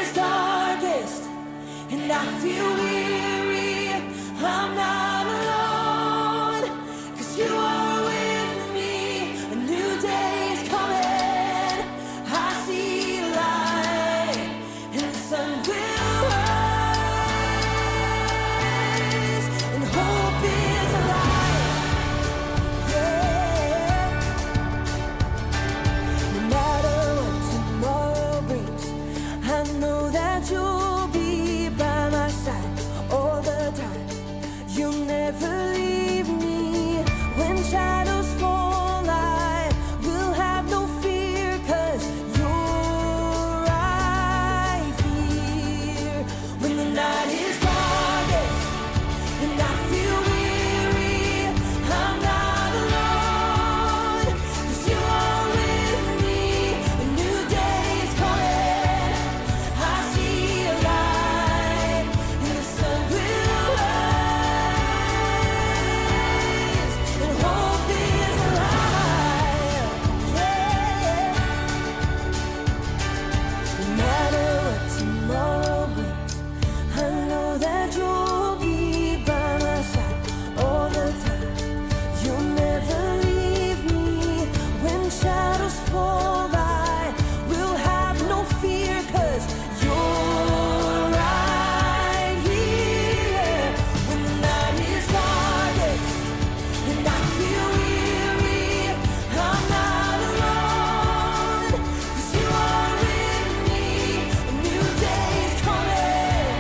is darkest and I feel weary, I'm not alone, 'cause you are with me. A new day is coming, I see light, and the sun will rise, and hope is alive. Yeah. No matter what tomorrow brings, I know that you'll be by my side all the time. You'll never leave me. When shadows fall, I will have no fear, 'cause you're right here. When the night is darkest and I feel weary, I'm not alone, 'cause you are with me. A new day is coming, I see a light, and the sun will rise, and hope is alive. Yeah. No matter what tomorrow brings, I know that you'll be by my side all the time. You'll never leave me. When shadows fall, I will have no fear, 'cause you're right here. When the night is darkest and I feel weary, I'm not alone, 'cause you are with me. A new day is coming,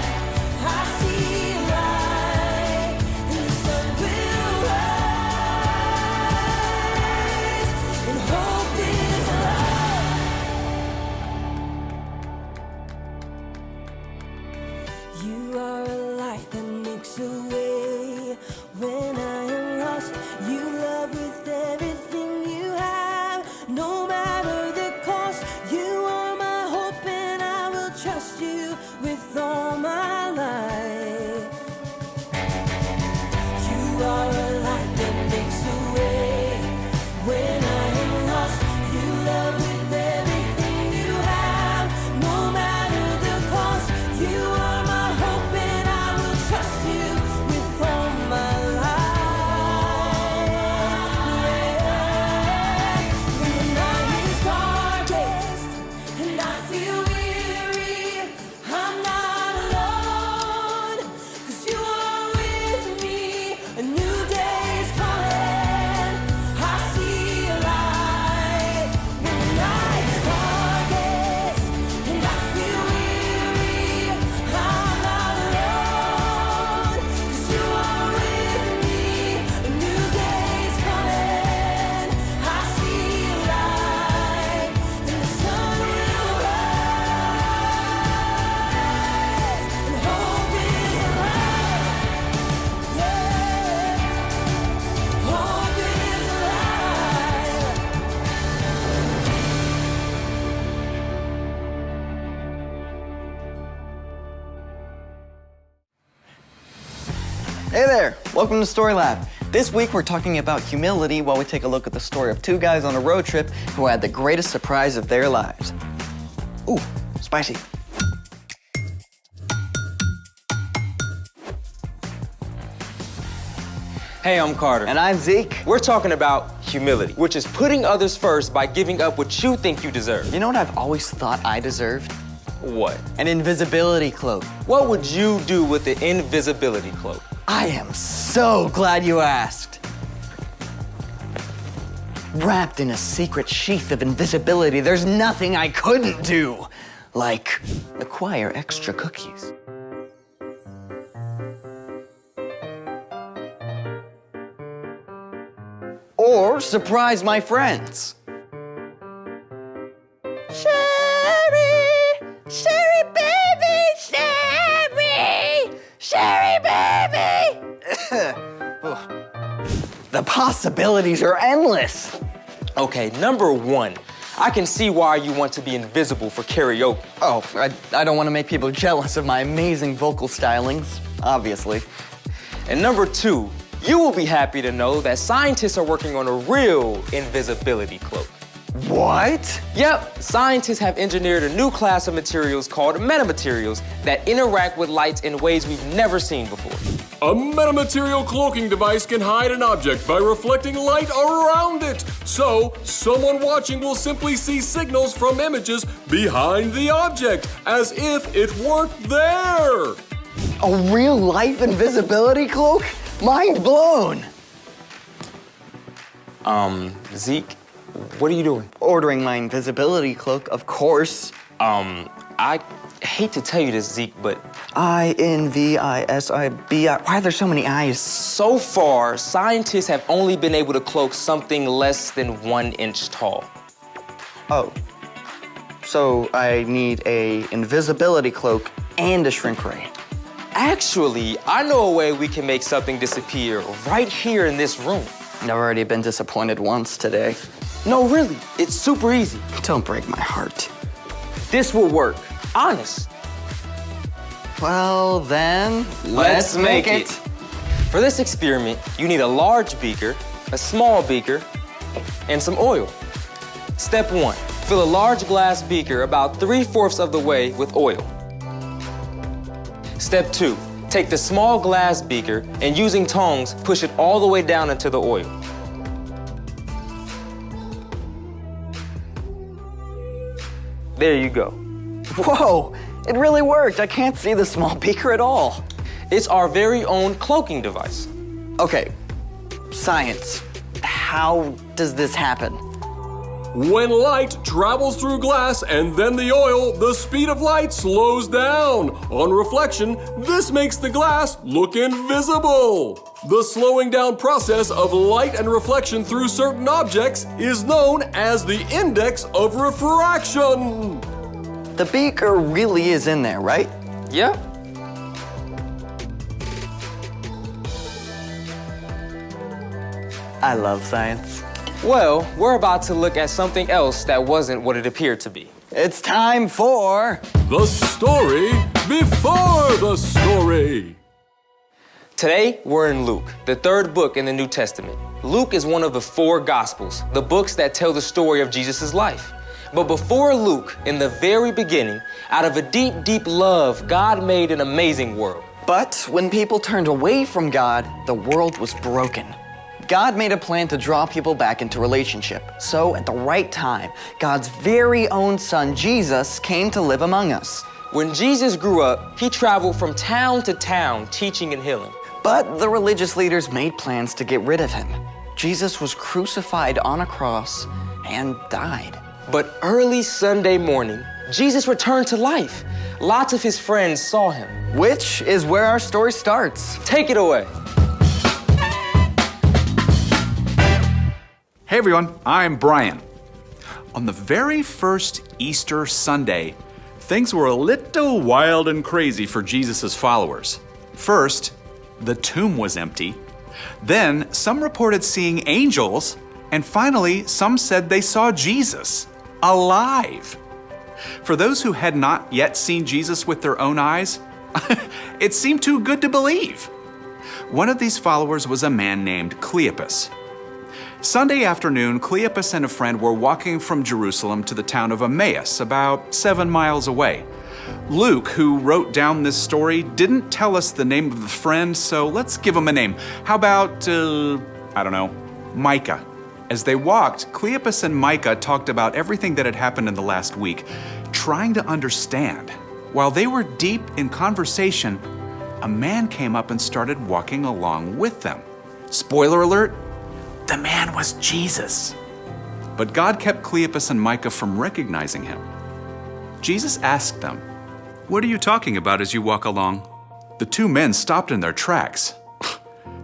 I see light, and the sun will rise, and hope is alive. You are a light that makes a way when I am lost. You love with everything you have, no matter the cost. You are my hope and I will trust you with all my life. You are a light that makes a way when I am lost. You love with everything you have, no matter the cost. You are my hope and I will trust you with all my life. Yeah. When the night is darkest and I feel weary, I'm not alone, 'cause you are with me. A new day is coming, I see a light. When the night is darkest and I feel weary, I'm not alone, 'cause you are with me. A new day is coming, I see a light, and the sun will rise, and hope is alive. Yeah, hope is alive. Hey there, welcome to Story Lab. This week we're talking about humility while we take a look at the story of two guys on a road trip who had the greatest surprise of their lives. Ooh, spicy. Hey, I'm Carter. And I'm Zeke. We're talking about humility, which is putting others first by giving up what you think you deserve. You know what I've always thought I deserved? What? An invisibility cloak. What would you do with the invisibility cloak? I am so glad you asked. Wrapped in a secret sheath of invisibility, there's nothing I couldn't do. Like acquire extra cookies. Or surprise my friends. Sherry, Sherry baby, Sherry, Sherry baby. The possibilities are endless. Okay, number one, I can see why you want to be invisible for karaoke. Oh, I don't want to make people jealous of my amazing vocal stylings, obviously. And number two, you will be happy to know that scientists are working on a real invisibility cloak. What? Yep, scientists have engineered a new class of materials called metamaterials that interact with lights in ways we've never seen before. A metamaterial cloaking device can hide an object by reflecting light around it. So, someone watching will simply see signals from images behind the object, as if it weren't there. A real-life invisibility cloak? Mind blown! Zeke, what are you doing? Ordering my invisibility cloak, of course. I hate to tell you this, Zeke, but I-N-V-I-S-I-B-I. Why are there so many I's? so far, scientists have only been able to cloak something less than 1 inch tall. Oh. So I need a invisibility cloak and a shrink ray. Actually, I know a way we can make something disappear right here in this room. I've already been disappointed once today. No, really, it's super easy. Don't break my heart. This will work, honest. Well, then, let's make it. For this experiment, you need a large beaker, a small beaker, and some oil. Step 1, fill a large glass beaker about 3/4 of the way with oil. Step 2, take the small glass beaker and using tongs, push it all the way down into the oil. There you go. Whoa, it really worked. I can't see the small beaker at all. It's our very own cloaking device. Okay, science. How does this happen? When light travels through glass and then the oil, the speed of light slows down. On reflection, this makes the glass look invisible. The slowing down process of light and reflection through certain objects is known as the index of refraction. The beaker really is in there, right? Yeah. I love science. Well, we're about to look at something else that wasn't what it appeared to be. It's time for... The story before the story. Today, we're in Luke, the 3rd book in the New Testament. Luke is one of the 4 Gospels, the books that tell the story of Jesus' life. But before Luke, in the very beginning, out of a deep, deep love, God made an amazing world. But when people turned away from God, the world was broken. God made a plan to draw people back into relationship. So at the right time, God's very own son, Jesus, came to live among us. When Jesus grew up, he traveled from town to town, teaching and healing. But the religious leaders made plans to get rid of him. Jesus was crucified on a cross and died. But early Sunday morning, Jesus returned to life. Lots of his friends saw him. Which is where our story starts. Take it away. Hey everyone, I'm Brian. On the very first Easter Sunday, things were a little wild and crazy for Jesus' followers. First, the tomb was empty. Then, some reported seeing angels. And finally, some said they saw Jesus, alive. For those who had not yet seen Jesus with their own eyes, it seemed too good to believe. One of these followers was a man named Cleopas. Sunday afternoon, Cleopas and a friend were walking from Jerusalem to the town of Emmaus, about 7 miles away. Luke, who wrote down this story, didn't tell us the name of the friend, so let's give him a name. How about, Micah. As they walked, Cleopas and Micah talked about everything that had happened in the last week, trying to understand. While they were deep in conversation, a man came up and started walking along with them. Spoiler alert, the man was Jesus. But God kept Cleopas and Micah from recognizing him. Jesus asked them, "What are you talking about as you walk along?" The 2 men stopped in their tracks.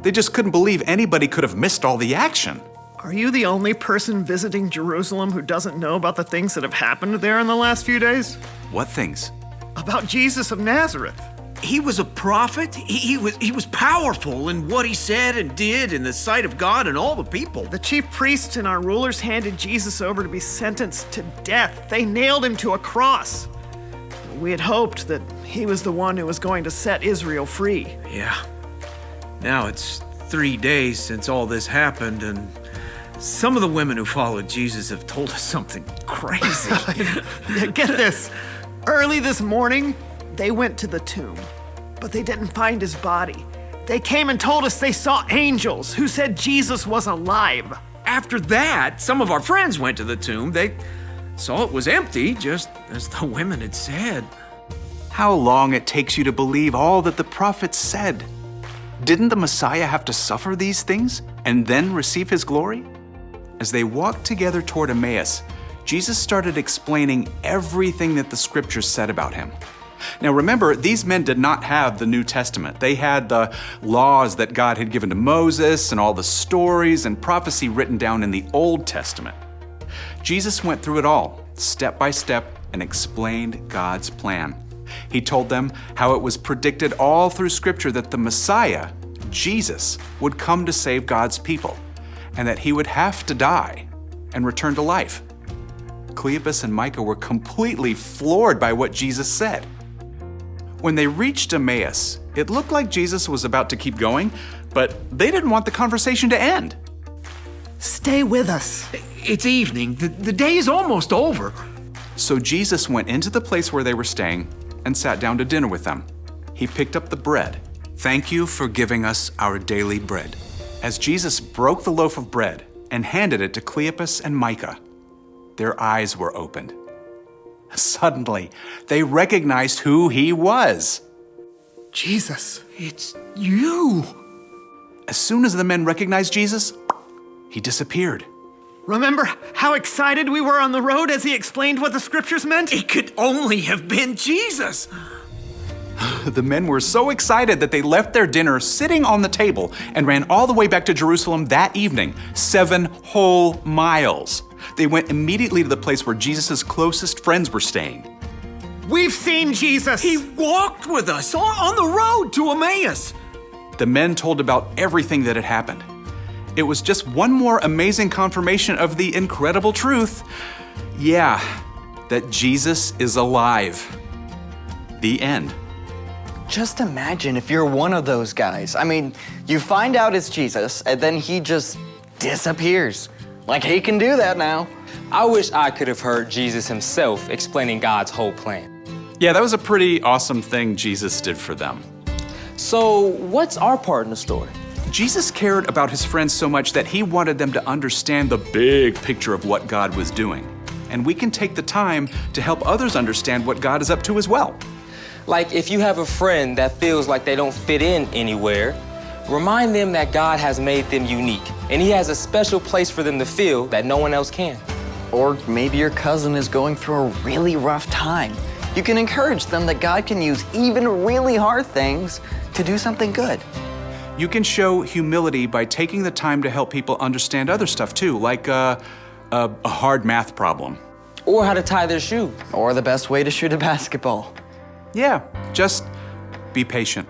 They just couldn't believe anybody could have missed all the action. Are you the only person visiting Jerusalem who doesn't know about the things that have happened there in the last few days? What things? About Jesus of Nazareth. He was a prophet. He was powerful in what he said and did in the sight of God and all the people. The chief priests and our rulers handed Jesus over to be sentenced to death. They nailed him to a cross. We had hoped that he was the one who was going to set Israel free. Yeah. Now it's 3 days since all this happened, and Some of the women who followed Jesus have told us something crazy. Yeah, get this. Early this morning, they went to the tomb, but they didn't find his body. They came and told us they saw angels who said Jesus was alive. After that, some of our friends went to the tomb. They saw it was empty, just as the women had said. How long it takes you to believe all that the prophets said. Didn't the Messiah have to suffer these things and then receive his glory? As they walked together toward Emmaus, Jesus started explaining everything that the scriptures said about him. Now remember, these men did not have the New Testament. They had the laws that God had given to Moses and all the stories and prophecy written down in the Old Testament. Jesus went through it all, step by step, and explained God's plan. He told them how it was predicted all through Scripture that the Messiah, Jesus, would come to save God's people, and that he would have to die and return to life. Cleopas and Micah were completely floored by what Jesus said. When they reached Emmaus, it looked like Jesus was about to keep going, but they didn't want the conversation to end. Stay with us. It's evening. The day is almost over. So Jesus went into the place where they were staying and sat down to dinner with them. He picked up the bread. "Thank you for giving us our daily bread." As Jesus broke the loaf of bread and handed it to Cleopas and Micah, their eyes were opened. Suddenly, they recognized who he was. Jesus. It's you. As soon as the men recognized Jesus, he disappeared. Remember how excited we were on the road as he explained what the scriptures meant? It could only have been Jesus. The men were so excited that they left their dinner sitting on the table and ran all the way back to Jerusalem that evening, 7 whole miles. They went immediately to the place where Jesus' closest friends were staying. We've seen Jesus. He walked with us on the road to Emmaus. The men told about everything that had happened. It was just one more amazing confirmation of the incredible truth. Yeah, that Jesus is alive. The end. Just imagine if you're one of those guys. I mean, you find out it's Jesus, and then he just disappears. Like he can do that now. I wish I could have heard Jesus himself explaining God's whole plan. Yeah, that was a pretty awesome thing Jesus did for them. So, what's our part in the story? Jesus cared about his friends so much that he wanted them to understand the big picture of what God was doing. And we can take the time to help others understand what God is up to as well. Like if you have a friend that feels like they don't fit in anywhere, remind them that God has made them unique, and he has a special place for them to feel that no one else can. Or maybe your cousin is going through a really rough time. You can encourage them that God can use even really hard things to do something good. You can show humility by taking the time to help people understand other stuff too, like a hard math problem. Or how to tie their shoe. Or the best way to shoot a basketball. Yeah, just be patient,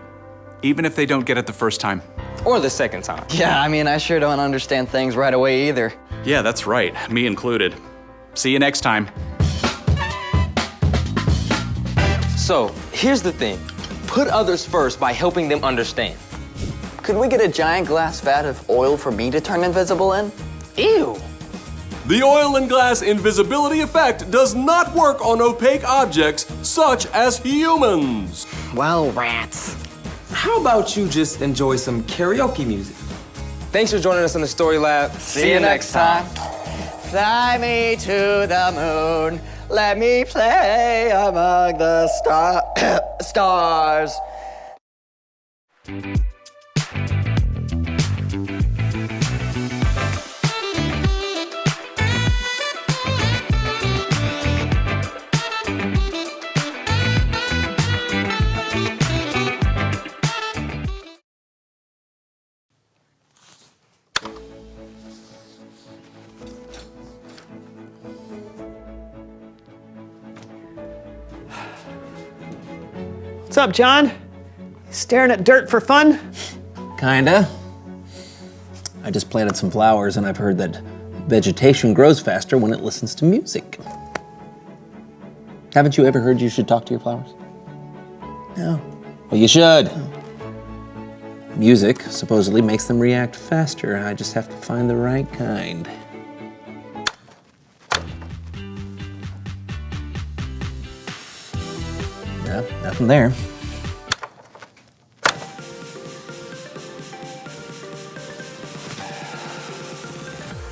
even if they don't get it the first time. Or the second time. Yeah, I mean, I sure don't understand things right away either. Yeah, that's right, me included. See you next time. So, here's the thing. Put others first by helping them understand. Could we get a giant glass vat of oil for me to turn invisible in? Ew. The oil and glass invisibility effect does not work on opaque objects such as humans. Well, rats. How about you just enjoy some karaoke music? Thanks for joining us on the Story Lab. See you next time. Fly me to the moon. Let me play among the stars. What's up, John? Staring at dirt for fun? Kinda. I just planted some flowers and I've heard that vegetation grows faster when it listens to music. Haven't you ever heard you should talk to your flowers? No. Well, you should. Music supposedly makes them react faster. I just have to find the right kind. Yeah, nothing there.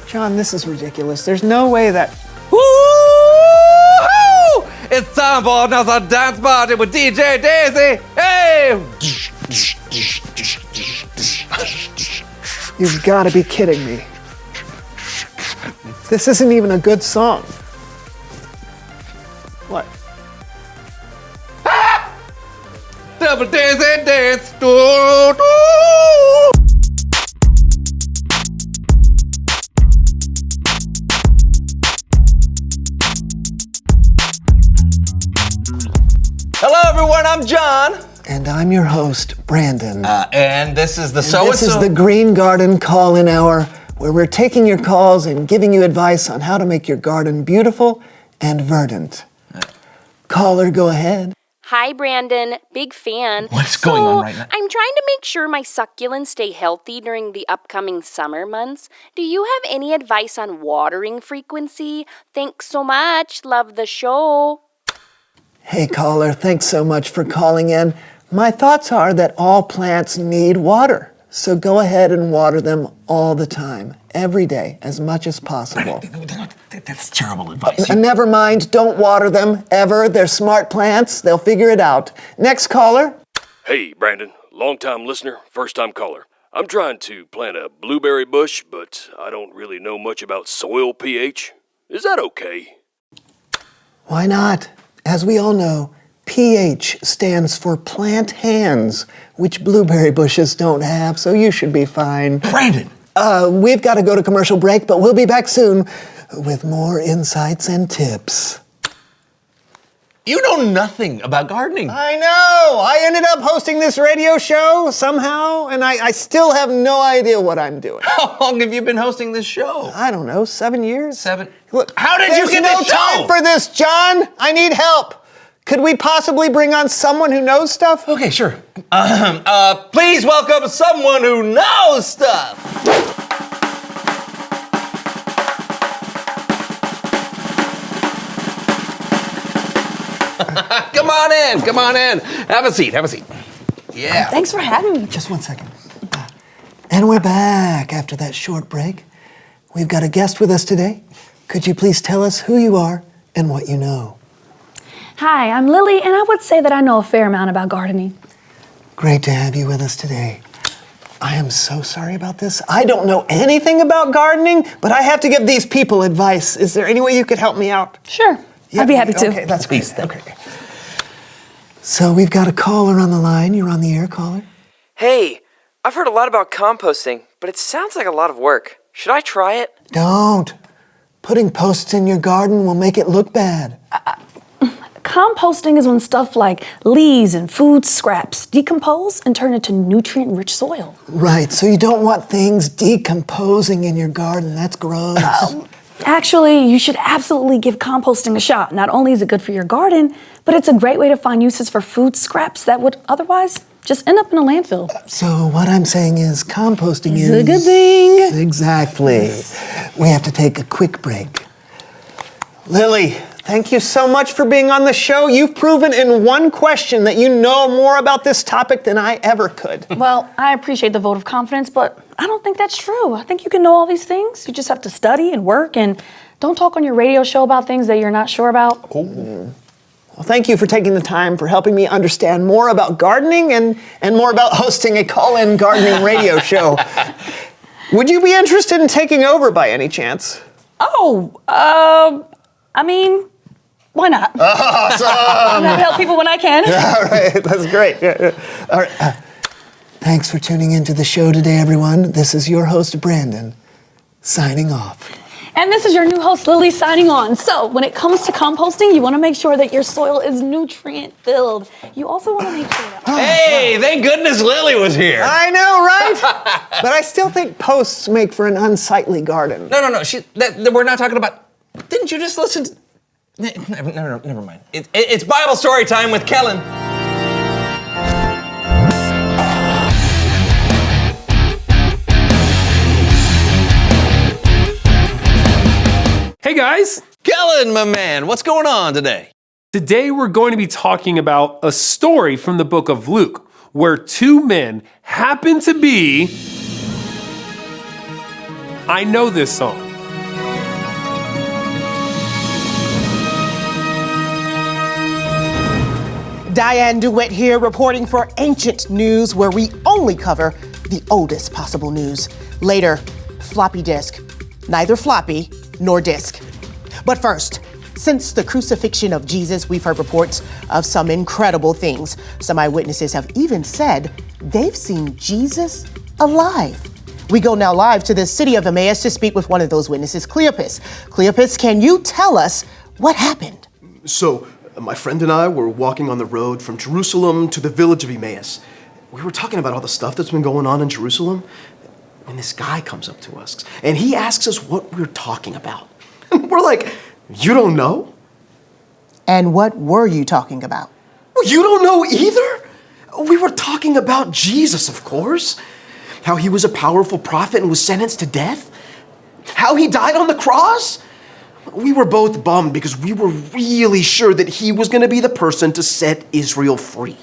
John, this is ridiculous. There's no way that. Woo-hoo! It's time for another dance party with DJ Daisy. Hey! You've got to be kidding me. This isn't even a good song. What? Double Daisy dance. Do, do. Hello, everyone. I'm John. And I'm your host, Brandon. And this is the This is the Green Garden Call-In Hour, where we're taking your calls and giving you advice on how to make your garden beautiful and verdant. Caller, go ahead. Hi, Brandon. Big fan. What's going on right now? I'm trying to make sure my succulents stay healthy during the upcoming summer months. Do you have any advice on watering frequency? Thanks so much. Love the show. Hey, caller, thanks so much for calling in. My thoughts are that all plants need water, so go ahead and water them all the time, every day, as much as possible. That's terrible advice. And never mind, don't water them, ever. They're smart plants. They'll figure it out. Next caller. Hey, Brandon. Long-time listener, first-time caller. I'm trying to plant a blueberry bush, but I don't really know much about soil pH. Is that okay? Why not? As we all know, pH stands for plant hands, which blueberry bushes don't have, so you should be fine. Brandon! We've got to go to commercial break, but we'll be back soon with more insights and tips. You know nothing about gardening. I know! I ended up hosting this radio show somehow, and I still have no idea what I'm doing. How long have you been hosting this show? I don't know, 7 years? 7. Look, How did you there's get no this show? time for this, John! I need help! Could we possibly bring on someone who knows stuff? Okay, sure. Please welcome someone who knows stuff. Come on in. Have a seat. Yeah. Thanks for having me. Just 1 second. And we're back after that short break. We've got a guest with us today. Could you please tell us who you are and what you know? Hi, I'm Lily, and I would say that I know a fair amount about gardening. Great to have you with us today. I am so sorry about this. I don't know anything about gardening, but I have to give these people advice. Is there any way you could help me out? Sure, I'd be happy to. Okay, that's great. Okay. So we've got a caller on the line. You're on the air, caller. Hey, I've heard a lot about composting, but it sounds like a lot of work. Should I try it? Don't. Putting posts in your garden will make it look bad. Composting is when stuff like leaves and food scraps decompose and turn into nutrient-rich soil. Right, so you don't want things decomposing in your garden. That's gross. Actually, you should absolutely give composting a shot. Not only is it good for your garden, but it's a great way to find uses for food scraps that would otherwise just end up in a landfill. So what I'm saying is composting is a good thing. Exactly. Yes. We have to take a quick break. Lily, thank you so much for being on the show. You've proven in one question that you know more about this topic than I ever could. Well, I appreciate the vote of confidence, but I don't think that's true. I think you can know all these things. You just have to study and work, and don't talk on your radio show about things that you're not sure about. Well, thank you for taking the time for helping me understand more about gardening and more about hosting a call-in gardening radio show. Would you be interested in taking over by any chance? I mean, why not? Awesome! I'm happy to help people when I can. All right, that's great. All right. Thanks for tuning into the show today, everyone. This is your host, Brandon, signing off. And this is your new host, Lily, signing on. So, when it comes to composting, you want to make sure that your soil is nutrient-filled. You also want to make sure that... Hey, thank goodness Lily was here. I know, right? But I still think posts make for an unsightly garden. No. We're not talking about... Didn't you just listen to... Never mind. It's Bible story time with Kellen. Hey guys! Kellen, my man, what's going on today? Today we're going to be talking about a story from the book of Luke, where two men happen to be... I know this song. Diane DeWitt here, reporting for Ancient News, where we only cover the oldest possible news. Later, floppy disk. Neither floppy nor disk. But first, since the crucifixion of Jesus, we've heard reports of some incredible things. Some eyewitnesses have even said they've seen Jesus alive. We go now live to the city of Emmaus to speak with one of those witnesses, Cleopas. Cleopas, can you tell us what happened? So, my friend and I were walking on the road from Jerusalem to the village of Emmaus. We were talking about all the stuff that's been going on in Jerusalem, and this guy comes up to us, and he asks us what we're talking about. We're like, you don't know? And what were you talking about? Well, you don't know either? We were talking about Jesus, of course. How he was a powerful prophet and was sentenced to death. How he died on the cross. We were both bummed because we were really sure that he was going to be the person to set Israel free.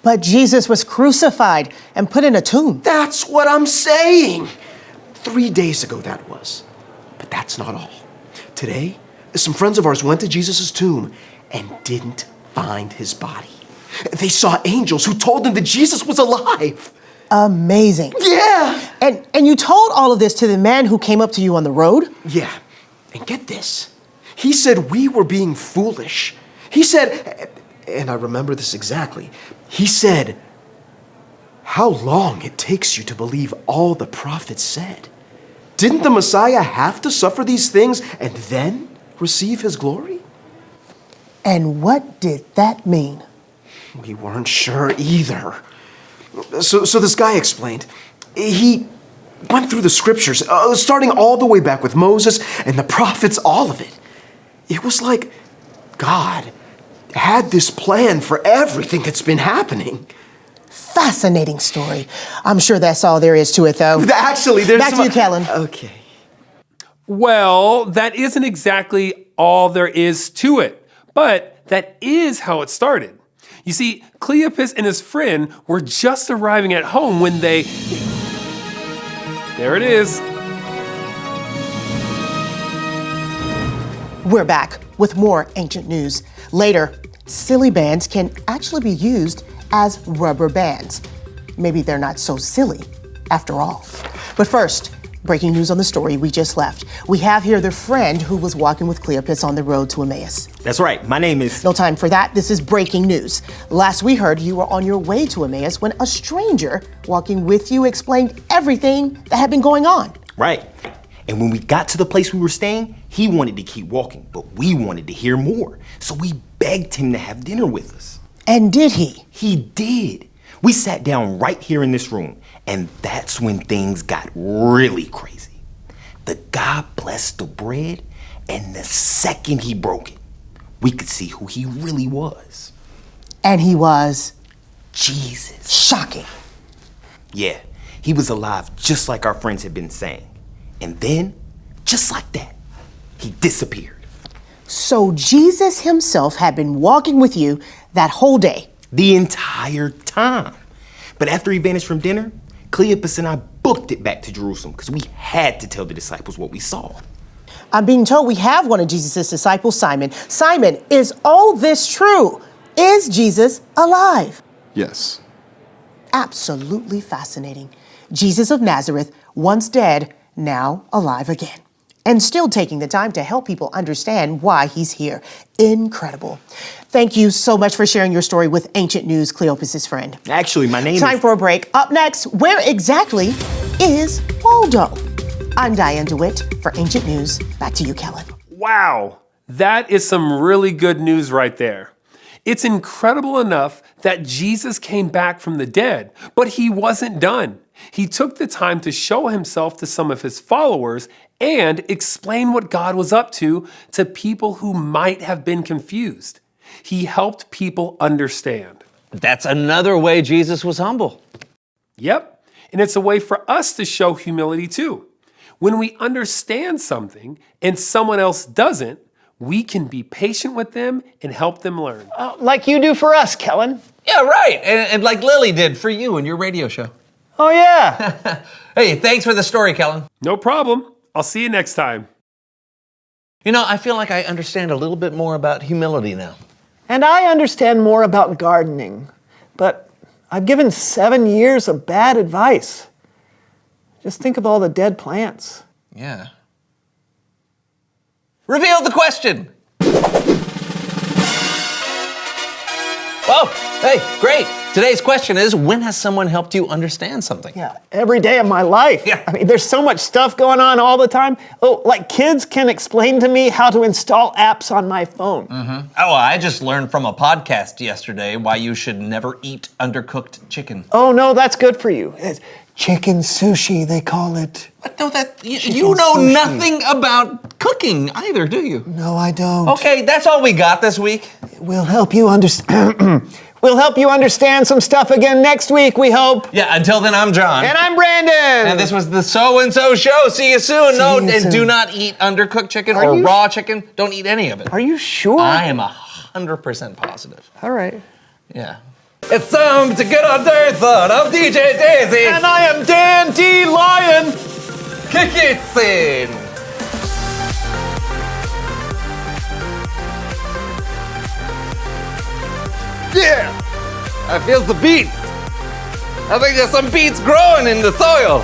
But Jesus was crucified and put in a tomb. That's what I'm saying. 3 days ago that was. But that's not all. Today, some friends of ours went to Jesus' tomb and didn't find his body. They saw angels who told them that Jesus was alive. Amazing. Yeah. And you told all of this to the man who came up to you on the road? Yeah. And get this. He said we were being foolish. He said, and I remember this exactly, he said, how long it takes you to believe all the prophets said. Didn't the Messiah have to suffer these things and then receive his glory? And what did that mean? We weren't sure either. So this guy explained. He went through the scriptures, starting all the way back with Moses and the prophets, all of it. It was like God had this plan for everything that's been happening. Fascinating story. I'm sure that's all there is to it, though. Actually, there's Back to you, Kellen. Okay. Well, that isn't exactly all there is to it, but that is how it started. You see, Cleopas and his friend were just arriving at home when they... There it is. We're back with more Ancient News. Later, silly bands can actually be used as rubber bands. Maybe they're not so silly after all. But first, breaking news on the story we just left. We have here the friend who was walking with Cleopas on the road to Emmaus. That's right. My name is... No time for that. This is breaking news. Last we heard, you were on your way to Emmaus when a stranger walking with you explained everything that had been going on. Right. And when we got to the place we were staying, he wanted to keep walking, but we wanted to hear more. So we begged him to have dinner with us. And did he? He did. We sat down right here in this room, and that's when things got really crazy. The guy blessed the bread, and the second he broke it, we could see who he really was. And he was? Jesus. Shocking. Yeah, he was alive just like our friends had been saying. And then, just like that, he disappeared. So Jesus himself had been walking with you that whole day? The entire time. But after he vanished from dinner, Cleopas and I booked it back to Jerusalem because we had to tell the disciples what we saw. I'm being told we have one of Jesus' disciples, Simon. Simon, is all this true? Is Jesus alive? Yes. Absolutely fascinating. Jesus of Nazareth, once dead, now alive again. And still taking the time to help people understand why he's here. Incredible. Thank you so much for sharing your story with Ancient News, Cleopas' friend. Actually, my name Time for a break. Up next, where exactly is Waldo? I'm Diane DeWitt for Ancient News. Back to you, Kellen. Wow, that is some really good news right there. It's incredible enough that Jesus came back from the dead, but he wasn't done. He took the time to show himself to some of his followers and explain what God was up to people who might have been confused. He helped people understand. That's another way Jesus was humble. Yep, and it's a way for us to show humility too. When we understand something and someone else doesn't, we can be patient with them and help them learn. Like you do for us, Kellen. Yeah, right. And like Lily did for you in your radio show. Oh, yeah. Hey, thanks for the story, Kellen. No problem. I'll see you next time. You know, I feel like I understand a little bit more about humility now. And I understand more about gardening, but I've given 7 years of bad advice. Just think of all the dead plants. Yeah. Reveal the question. Whoa, hey, great. Today's question is, when has someone helped you understand something? Yeah, every day of my life. Yeah. I mean, there's so much stuff going on all the time. Oh, like kids can explain to me how to install apps on my phone. Mm-hmm. Oh, I just learned from a podcast yesterday why you should never eat undercooked chicken. Oh, no, that's good for you. It's chicken sushi, they call it. But no, you know sushi. nothing about cooking either, do you? No, I don't. Okay, that's all we got this week. We'll help you understand. We'll help you understand some stuff again next week, we hope. Yeah, until then, I'm John. And I'm Brandon. And this was the So-and-So Show. See you soon. And do not eat undercooked chicken or raw chicken. Don't eat any of it. Are you sure? I am 100% positive. All right. Yeah. It's time to get a day thought of DJ Daisy. And I am Dan D. Lion. Kick it, scene. Yeah, I feel the beats. I think there's some beats growing in the soil.